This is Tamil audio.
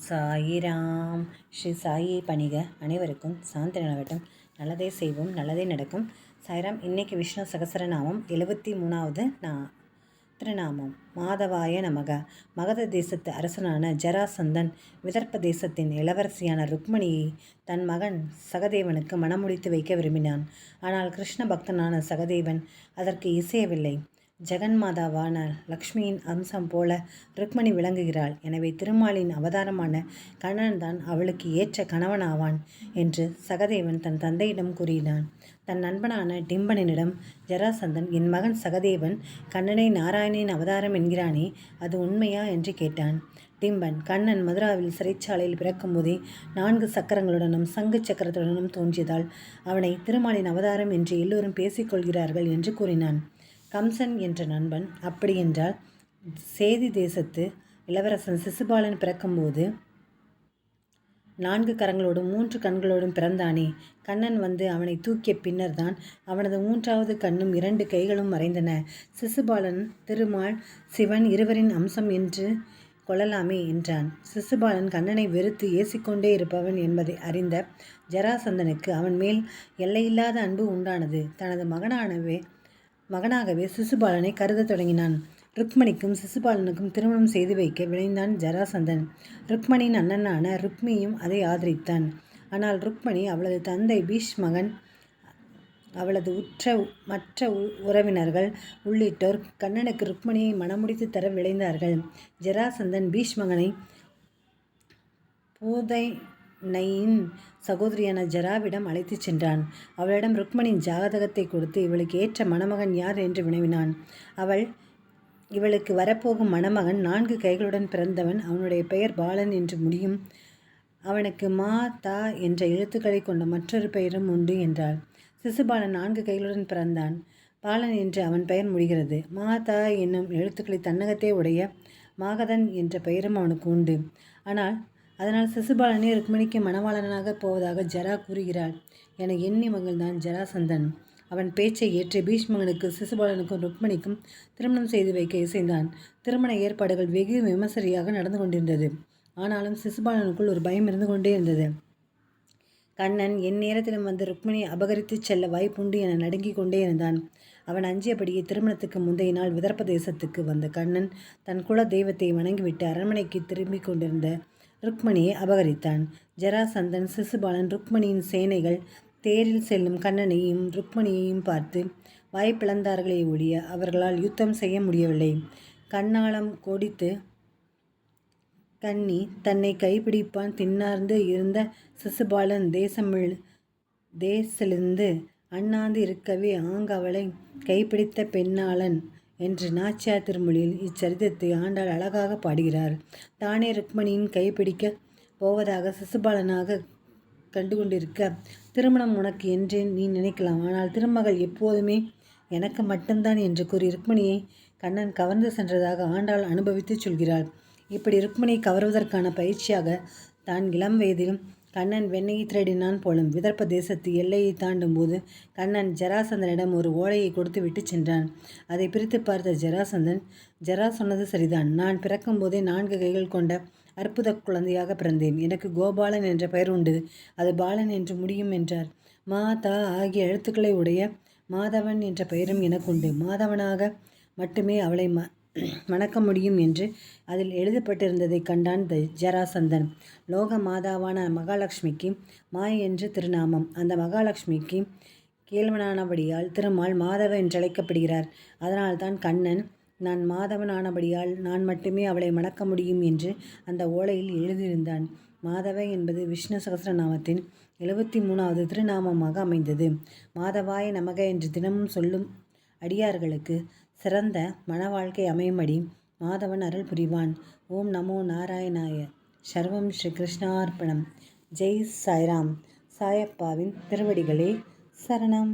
சாயிராம். ஸ்ரீ சாயி பணிக. அனைவருக்கும் சாந்தி நிலவட்டும். நல்லதே செய்வோம், நல்லதே நடக்கும். சாய்ராம். இன்னைக்கு விஷ்ணு சகசரநாமம் 73வது திருநாமம். மாதவாய நமக. மகத தேசத்து அரசனான ஜராசந்தன் விதர்ப்ப தேசத்தின் இளவரசியான ருக்மணியை தன் மகன் சகதேவனுக்கு மணமுடித்து வைக்க விரும்பினான். ஆனால் கிருஷ்ண பக்தனான சகதேவன் அதற்கு இசையவில்லை. ஜெகன்மாதாவான லக்ஷ்மியின் அம்சம் போல ருக்மணி விளங்குகிறாள். எனவே திருமாலின் அவதாரமான கண்ணன் தான் அவளுக்கு ஏற்ற கணவனாவான் என்று சகதேவன் தன் தந்தையிடம் கூறினான். தன் நண்பனான டிம்பனிடம் ஜராசந்தன், என் மகன் சகதேவன் கண்ணனை நாராயணின் அவதாரம் என்கிறானே, அது உண்மையா என்று கேட்டான். டிம்பன், கண்ணன் மதுராவில் சிறைச்சாலையில் பிறக்கும்போதே 4 சக்கரங்களுடனும் சங்கு சக்கரத்துடனும் தோன்றியதால் அவனை திருமாலின் அவதாரம் என்று எல்லோரும் பேசிக்கொள்கிறார்கள் என்று கூறினான். கம்சன் என்ற நண்பன், அப்படியென்றால் சேதி தேசத்து இளவரசன் சிசுபாலன் பிறக்கும்போது 4 கரங்களோடும் 3 கண்களோடும் பிறந்தானே. கண்ணன் வந்து அவனை தூக்கிய பின்னர் தான் அவனது 3வது கண்ணும் 2 கைகளும் மறைந்தன. சிசுபாலன் திருமால் சிவன் இருவரின் அம்சம் என்று கொள்ளலாமே என்றான். சிசுபாலன் கண்ணனை வெறுத்து ஏசிக்கொண்டே இருப்பவன் என்பதை அறிந்த ஜராசந்தனுக்கு அவன் மேல் எல்லையில்லாத அன்பு உண்டானது. தனது மகனாகவே சிசுபாலனை கருதத் தொடங்கினான். ருக்மணிக்கும் சிசுபாலனுக்கும் திருமணம் செய்து வைக்க விளைந்தான் ஜராசந்தன். ருக்மணியின் அண்ணனான ருக்மியும் அதை ஆதரித்தான். ஆனால் ருக்மணி, அவளது தந்தை பீஷ்மகன், அவளது மற்ற உறவினர்கள் உள்ளிட்டோர் கண்ணனுக்கு ருக்மணியை மணமுடித்து தர விளைந்தார்கள். ஜராசந்தன் பீஷ்மகனை பூதனையின் சகோதரியான ஜராவிடம் அழைத்துச் சென்றான். அவளிடம் ருக்மணியின் ஜாதகத்தை கொடுத்து இவளுக்கு ஏற்ற மணமகன் யார் என்று வினவினான். இவளுக்கு வரப்போகும் மணமகன் 4 கைகளுடன் பிறந்தவன். அவனுடைய பெயர் பாலன் என்று முடியும். அவனுக்கு மா தா என்ற எழுத்துக்களை கொண்ட மற்றொரு பெயரும் உண்டு என்றாள். சிசுபாலன் 4 கைகளுடன் பிறந்தான். பாலன் என்று அவன் பெயர் முடிகிறது. மா தா என்னும் எழுத்துக்களை தன்னகத்தே உடைய மாகதன் என்ற பெயரும் அவனுக்கு உண்டு. அதனால் சிசுபாலனே ருக்மணிக்கு மணவாளனாக போவதாக ஜரா கூறுகிறாள் என எண்ணி மகிழ்ந்தான் ஜராசந்தன். அவன் பேச்சை ஏற்று பீஷ்மகனுக்கு சிசுபாலனுக்கும் ருக்மணிக்கும் திருமணம் செய்து வைக்க இசைந்தான். திருமண ஏற்பாடுகள் வெகு விமர்சையாக நடந்து கொண்டிருந்தது. ஆனாலும் சிசுபாலனுக்குள் ஒரு பயம் இருந்து கொண்டே இருந்தது. கண்ணன் என் நேரத்திலும் வந்து ருக்மணியை அபகரித்து செல்ல வாய்ப்புண்டு என நடுங்கிக் கொண்டே இருந்தான். அவன் அஞ்சியபடியே திருமணத்துக்கு முந்தைய நாள் விதர்ப்ப தேசத்துக்கு வந்த கண்ணன் தன் குல தெய்வத்தை வணங்கிவிட்டு அரண்மனைக்கு திரும்பிக் கொண்டிருந்த ருக்மணியை அபகரித்தான். ஜராசந்தன், சிசுபாலன், ருக்மணியின் சேனைகள் தேரில் செல்லும் கண்ணனையும் ருக்மணியையும் பார்த்து வாய்ப்பிழந்தார்களே ஒழிய அவர்களால் யுத்தம் செய்ய முடியவில்லை. கண்ணாலம் கோடித்து கண்ணி தன்னை கைப்பிடிப்பான் தின்னார்ந்து இருந்த சிசுபாலன் தேசிலிருந்து அண்ணாந்து இருக்கவே அவளை கைப்பிடித்த பெண்ணாளன் என்று நாச்சியார் திருமொழியில் இச்சரிதத்தை ஆண்டாள் அழகாக பாடுகிறார். தானே ருக்மணியின் கைப்பிடிக்க போவதாக சிசுபாலனாக கண்டுகொண்டிருக்க, திருமணம் உனக்கு என்றே நீ நினைக்கலாம், ஆனால் திருமகள் எப்போதுமே எனக்கு மட்டும்தான் என்று கூறி ருக்மணியை கண்ணன் கவர்ந்து சென்றதாக ஆண்டாள் அனுபவித்து சொல்கிறாள். இப்படி ருக்மணியை கவர்வதற்கான பயிற்சியாக தான் இளம் வயதிலும் கண்ணன் வெண்ணையை திருடினான் போலும். விதர்ப்ப தேசத்து எல்லையை தாண்டும் போது கண்ணன் ஜராசந்தனிடம் ஒரு ஓலையை கொடுத்து விட்டு சென்றான். அதை பிரித்து பார்த்த ஜராசந்தன், ஜரா சொன்னது சரிதான், நான் பிறக்கும் போதே 4 கைகள் கொண்ட அற்புத குழந்தையாக பிறந்தேன். எனக்கு கோபாலன் என்ற பெயர் உண்டு. அது பாலன் என்று முடியும் என்றார். மா தா ஆகிய எழுத்துக்களை உடைய மாதவன் என்ற பெயரும் எனக்கு உண்டு. மாதவனாக மட்டுமே அவளை மணக்க முடியும் என்று அதில் எழுதப்பட்டிருந்ததை கண்டான் ஜராசந்தன். லோக மாதாவான மகாலட்சுமிக்கு மாய் என்று திருநாமம். அந்த மகாலட்சுமிக்கு கேள்வனானபடியால் திருமால் மாதவ என்றழைக்கப்படுகிறார். அதனால்தான் கண்ணன் நான் மாதவனானபடியால் நான் மட்டுமே அவளை மணக்க முடியும் என்று அந்த ஓலையில் எழுதியிருந்தான். மாதவ என்பது விஷ்ணு சகசரநாமத்தின் 73வது திருநாமமாக அமைந்தது. மாதவாய நமக என்று தினமும் சொல்லும் அடியார்களுக்கு சிறந்த மன வாழ்க்கை அமையும்படி மாதவன் அருள் புரிவான். ஓம் நமோ நாராயணாய. சர்வம் ஸ்ரீ கிருஷ்ணார்ப்பணம். ஜெய் சாய்ராம். சாயப்பாவின் திருவடிகளே சரணம்.